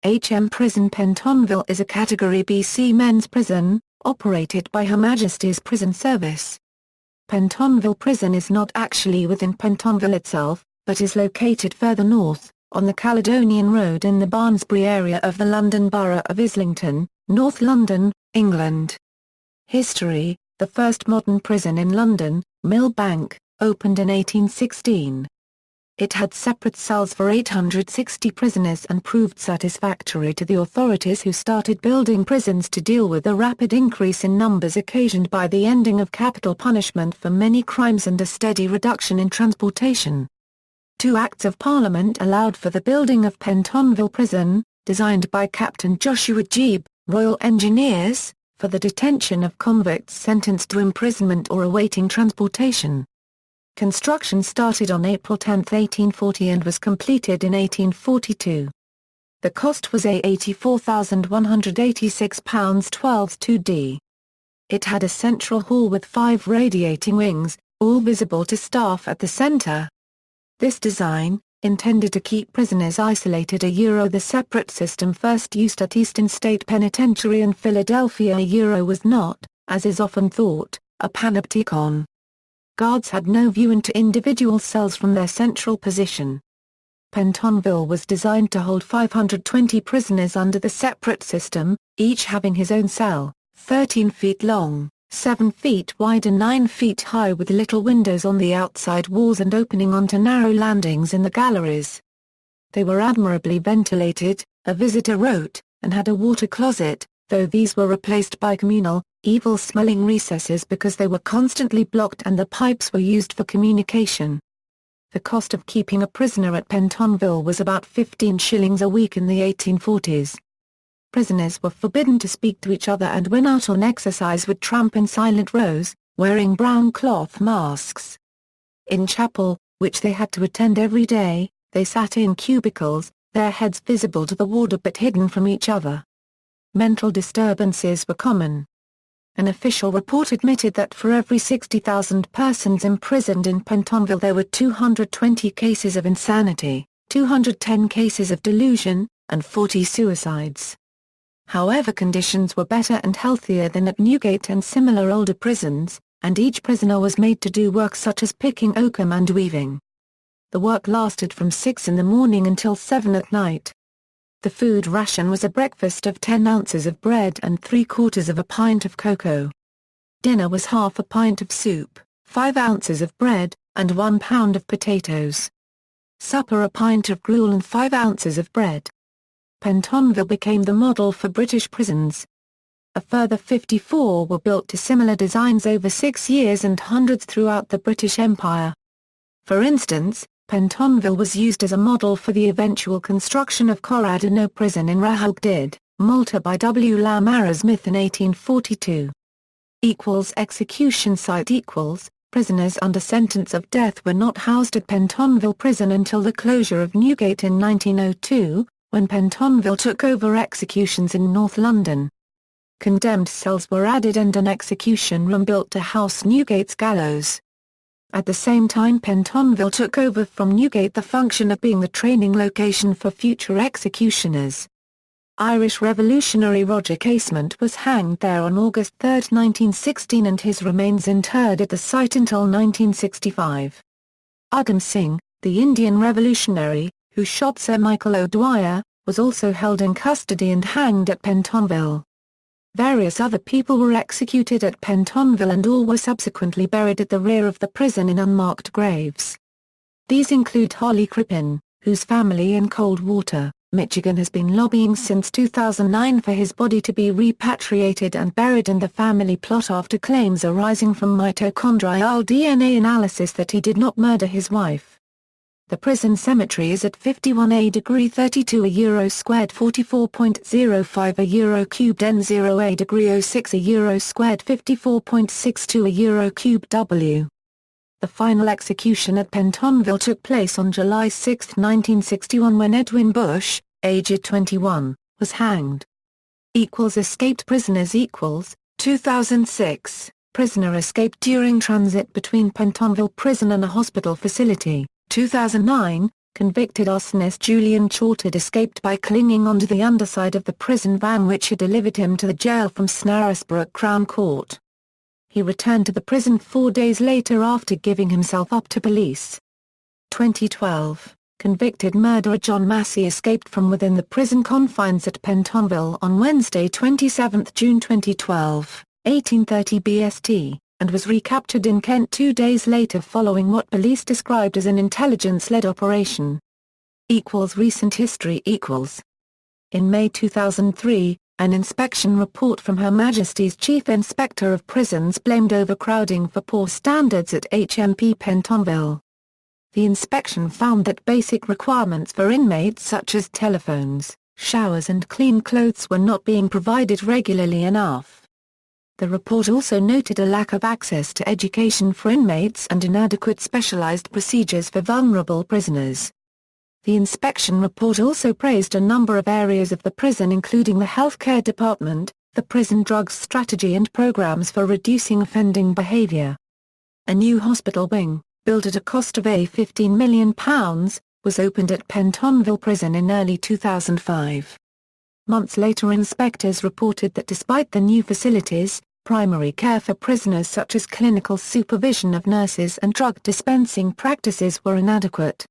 Prison Pentonville is a Category BC men's prison, operated by Her Majesty's Prison Service. Pentonville Prison is not actually within Pentonville itself, but is located further north, on the Caledonian Road in the Barnsbury area of the London Borough of Islington, North London, England. History: the first modern prison in London, Millbank, opened in 1816. It had separate cells for 860 prisoners and proved satisfactory to the authorities who started building prisons to deal with the rapid increase in numbers occasioned by the ending of capital punishment for many crimes and a steady reduction in transportation. 2 Acts of Parliament allowed for the building of Pentonville Prison, designed by Captain Joshua Jeeb, Royal Engineers, for the detention of convicts sentenced to imprisonment or awaiting transportation. Construction started on April 10, 1840 and was completed in 1842. The cost was £84,186 2d. It had a central hall with 5 radiating wings, all visible to staff at the centre. This design, intended to keep prisoners isolated, the separate system first used at Eastern State Penitentiary in Philadelphia, was not, as is often thought, a panopticon. Guards had no view into individual cells from their central position. Pentonville was designed to hold 520 prisoners under the separate system, each having his own cell, 13 feet long, 7 feet wide and 9 feet high, with little windows on the outside walls and opening onto narrow landings in the galleries. They were admirably ventilated, a visitor wrote, and had a water closet, though these were replaced by communal, evil-smelling recesses because they were constantly blocked and the pipes were used for communication. The cost of keeping a prisoner at Pentonville was about 15 shillings a week in the 1840s. Prisoners were forbidden to speak to each other and when out on exercise would tramp in silent rows, wearing brown cloth masks. In chapel, which they had to attend every day, they sat in cubicles, their heads visible to the warder but hidden from each other. Mental disturbances were common. An official report admitted that for every 60,000 persons imprisoned in Pentonville there were 220 cases of insanity, 210 cases of delusion, and 40 suicides. However, conditions were better and healthier than at Newgate and similar older prisons, and each prisoner was made to do work such as picking oakum and weaving. The work lasted from 6 in the morning until 7 at night. The food ration was a breakfast of 10 ounces of bread and 3/4 of a pint of cocoa. Dinner was half a pint of soup, 5 ounces of bread, and 1 pound of potatoes. Supper a pint of gruel and 5 ounces of bread. Pentonville became the model for British prisons. A further 54 were built to similar designs over 6 years and hundreds throughout the British Empire. For instance, Pentonville was used as a model for the eventual construction of Corradino Prison in Rahogdid, Malta by W. Lamara Smith in 1842. Execution site prisoners under sentence of death were not housed at Pentonville Prison until the closure of Newgate in 1902, when Pentonville took over executions in North London. Condemned cells were added and an execution room built to house Newgate's gallows. At the same time, Pentonville took over from Newgate the function of being the training location for future executioners. Irish revolutionary Roger Casement was hanged there on August 3, 1916, and his remains interred at the site until 1965. Udham Singh, the Indian revolutionary, who shot Sir Michael O'Dwyer, was also held in custody and hanged at Pentonville. Various other people were executed at Pentonville and all were subsequently buried at the rear of the prison in unmarked graves. These include Holly Crippen, whose family in Coldwater, Michigan has been lobbying since 2009 for his body to be repatriated and buried in the family plot after claims arising from mitochondrial DNA analysis that he did not murder his wife. The prison cemetery is at 51A°32 €² 44.05 €³ N0A°06 €² 54.62 €³ W. The final execution at Pentonville took place on July 6, 1961, when Edwin Bush, aged 21, was hanged. Escaped prisoners 2006, prisoner escaped during transit between Pentonville Prison and a hospital facility. 2009, Convicted arsonist Julian Chorted escaped by clinging onto the underside of the prison van which had delivered him to the jail from Snaresbrook Crown Court. He returned to the prison 4 days later after giving himself up to police. 2012, convicted murderer John Massey escaped from within the prison confines at Pentonville on Wednesday 27 June 2012, 1830 BST, and was recaptured in Kent 2 days later following what police described as an intelligence-led operation. Recent history. In May 2003, an inspection report from Her Majesty's Chief Inspector of Prisons blamed overcrowding for poor standards at HMP Pentonville. The inspection found that basic requirements for inmates such as telephones, showers and clean clothes were not being provided regularly enough. The report also noted a lack of access to education for inmates and inadequate specialized procedures for vulnerable prisoners. The inspection report also praised a number of areas of the prison including the healthcare department, the prison drugs strategy and programs for reducing offending behavior. A new hospital wing, built at a cost of £15 million, was opened at Pentonville Prison in early 2005. Months later inspectors reported that despite the new facilities, primary care for prisoners such as clinical supervision of nurses and drug dispensing practices were inadequate.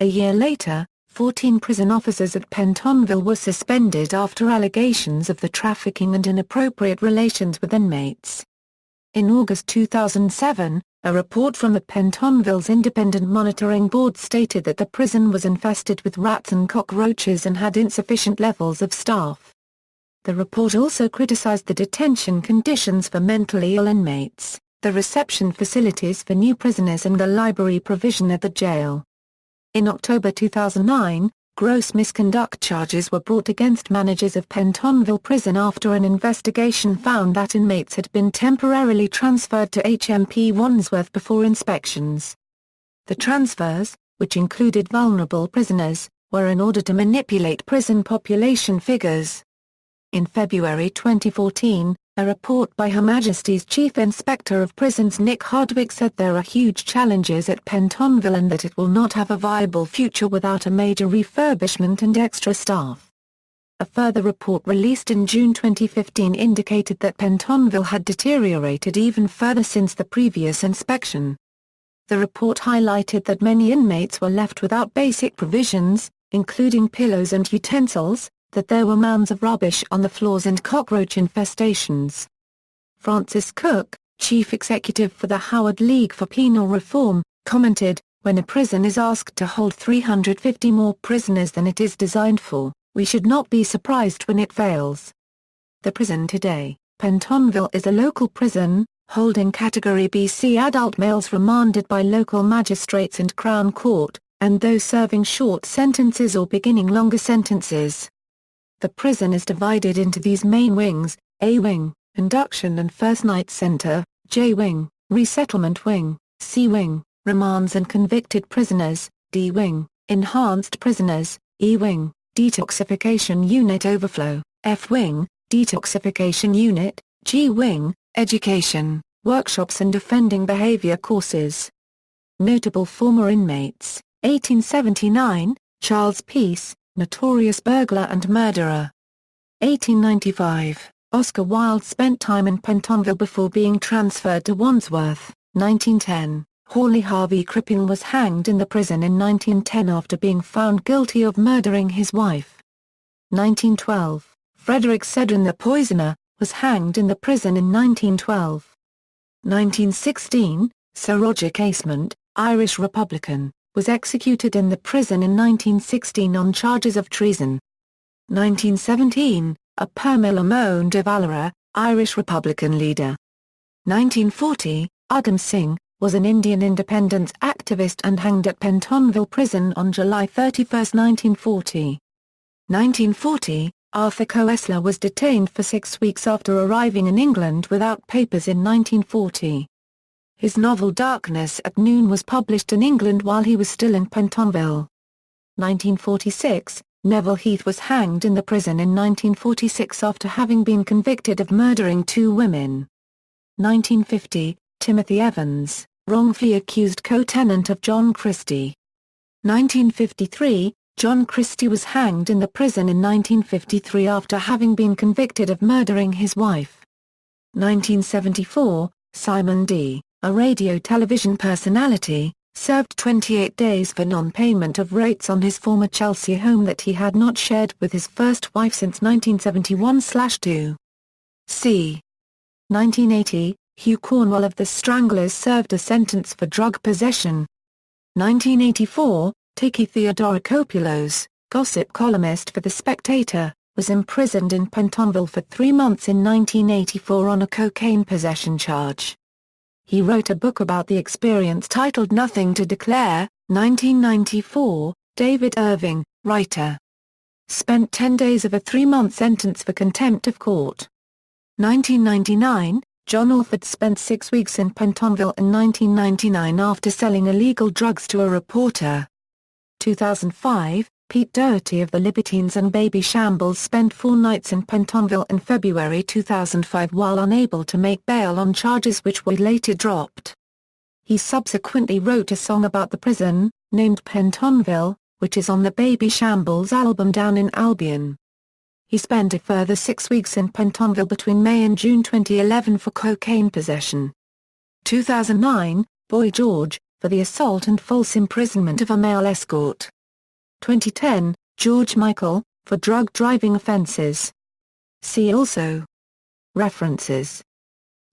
A year later, 14 prison officers at Pentonville were suspended after allegations of the trafficking and inappropriate relations with inmates. In August 2007, a report from the Pentonville's Independent Monitoring Board stated that the prison was infested with rats and cockroaches and had insufficient levels of staff. The report also criticized the detention conditions for mentally ill inmates, the reception facilities for new prisoners and the library provision at the jail. In October 2009, gross misconduct charges were brought against managers of Pentonville Prison after an investigation found that inmates had been temporarily transferred to HMP Wandsworth before inspections. The transfers, which included vulnerable prisoners, were in order to manipulate prison population figures. In February 2014, a report by Her Majesty's Chief Inspector of Prisons Nick Hardwick said there are huge challenges at Pentonville and that it will not have a viable future without a major refurbishment and extra staff. A further report released in June 2015 indicated that Pentonville had deteriorated even further since the previous inspection. The report highlighted that many inmates were left without basic provisions, including pillows and utensils, that there were mounds of rubbish on the floors and cockroach infestations. Francis Cook, chief executive for the Howard League for Penal Reform, commented, "When a prison is asked to hold 350 more prisoners than it is designed for, we should not be surprised when it fails." The prison today, Pentonville, is a local prison, holding Category BC adult males remanded by local magistrates and Crown Court, and those serving short sentences or beginning longer sentences. The prison is divided into these main wings: A Wing, Induction and First Night Center; J Wing, Resettlement Wing; C Wing, Remands and Convicted Prisoners; D Wing, Enhanced Prisoners; E Wing, Detoxification Unit Overflow; F Wing, Detoxification Unit; G Wing, Education, Workshops and Offending Behavior Courses. Notable former inmates: 1879, Charles Peace, notorious burglar and murderer. 1895, Oscar Wilde spent time in Pentonville before being transferred to Wandsworth. 1910, Hawley Harvey Crippin was hanged in the prison in 1910 after being found guilty of murdering his wife. 1912, Frederick Sedgwick the Poisoner, was hanged in the prison in 1912. 1916, Sir Roger Casement, Irish Republican, was executed in the prison in 1916 on charges of treason. 1917, a Pamela Moan de Valera, Irish Republican leader. 1940, Ugam Singh, was an Indian independence activist and hanged at Pentonville Prison on July 31, 1940. 1940, Arthur Koestler was detained for 6 weeks after arriving in England without papers in 1940. His novel Darkness at Noon was published in England while he was still in Pentonville. 1946, Neville Heath was hanged in the prison in 1946 after having been convicted of murdering 2 women. 1950, Timothy Evans, wrongfully accused co-tenant of John Christie. 1953, John Christie was hanged in the prison in 1953 after having been convicted of murdering his wife. 1974, Simon D., a radio-television personality, served 28 days for non-payment of rates on his former Chelsea home that he had not shared with his first wife since 1971/2. c. 1980, Hugh Cornwell of the Stranglers served a sentence for drug possession. 1984, Tiki Theodorakopoulos, gossip columnist for The Spectator, was imprisoned in Pentonville for 3 months in 1984 on a cocaine possession charge. He wrote a book about the experience titled Nothing to Declare, 1994. David Irving, writer. Spent 10 days of a 3-month sentence for contempt of court. 1999, John Orford spent 6 weeks in Pentonville in 1999 after selling illegal drugs to a reporter. 2005, Pete Doherty of the Libertines and Baby Shambles spent 4 nights in Pentonville in February 2005 while unable to make bail on charges which were later dropped. He subsequently wrote a song about the prison, named Pentonville, which is on the Baby Shambles album Down in Albion. He spent a further 6 weeks in Pentonville between May and June 2011 for cocaine possession. 2009, Boy George, for the assault and false imprisonment of a male escort. 2010, George Michael, for drug driving offences. See also. References.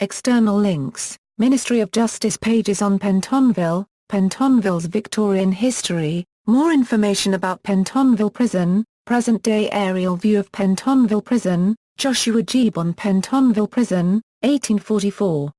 External links, Ministry of Justice pages on Pentonville, Pentonville's Victorian history, more information about Pentonville Prison, present-day aerial view of Pentonville Prison, Joshua Gibbon Pentonville Prison, 1844.